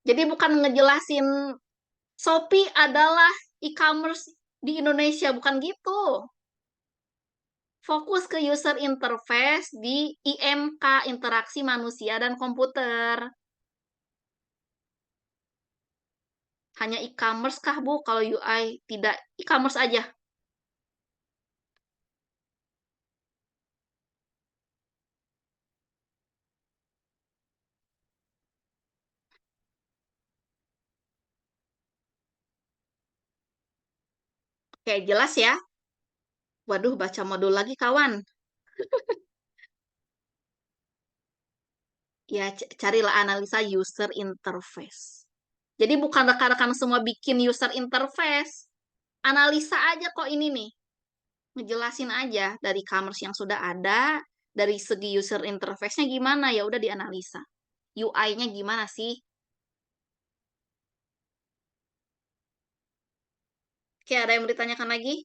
Jadi bukan ngejelasin Shopee adalah e-commerce di Indonesia, bukan gitu. Fokus ke user interface di IMK, interaksi manusia dan komputer. Hanya e-commerce kah, Bu? Kalau UI tidak, e-commerce aja. Oke, jelas ya? Waduh, baca modul lagi, kawan. Ya, carilah analisa user interface. Jadi bukan rekan-rekan semua bikin user interface. Analisa aja kok ini nih. Ngejelasin aja dari commerce yang sudah ada, dari segi user interface-nya gimana, ya udah dianalisa. UI-nya gimana sih? Oke, ada yang mau ditanyakan lagi?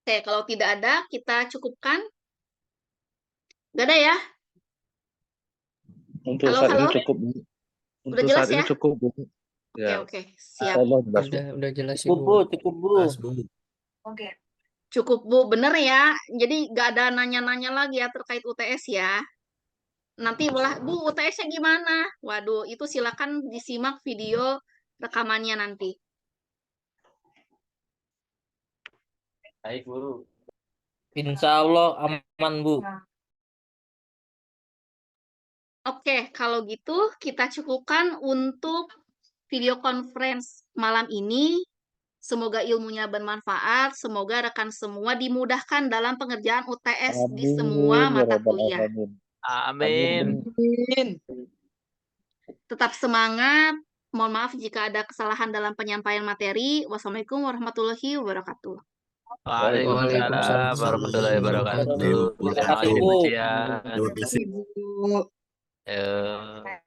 Oke, kalau tidak ada, kita cukupkan. Gak ada ya? Untuk Halo, saat ini halo? cukup, Bu. Udah Untuk jelas saat ini ya? cukup, Bu. Oke, Ya, oke. Siap. Allah jelas, Bu. Udah jelas Cukup, Ibu. Bu. Cukup, Bu. Cukup, Bu. Bener ya? Jadi gak ada nanya-nanya lagi ya terkait UTS ya? Nanti Bu, UTS-nya gimana? Waduh, itu silakan disimak video rekamannya nanti. Baik, Bu. Insya Allah aman, Bu. Oke, kalau gitu kita cukupkan untuk video conference malam ini. Semoga ilmunya bermanfaat, semoga rekan semua dimudahkan dalam pengerjaan UTS di semua Amin, ya mata Rabbal kuliah. Alamin. Amin. Amin. Tetap semangat. Mohon maaf jika ada kesalahan dalam penyampaian materi. Wassalamualaikum warahmatullahi wabarakatuh. Waalaikumsalam warahmatullahi wabarakatuh. Terima kasih, Bu. Terima kasih, Bu. Ya.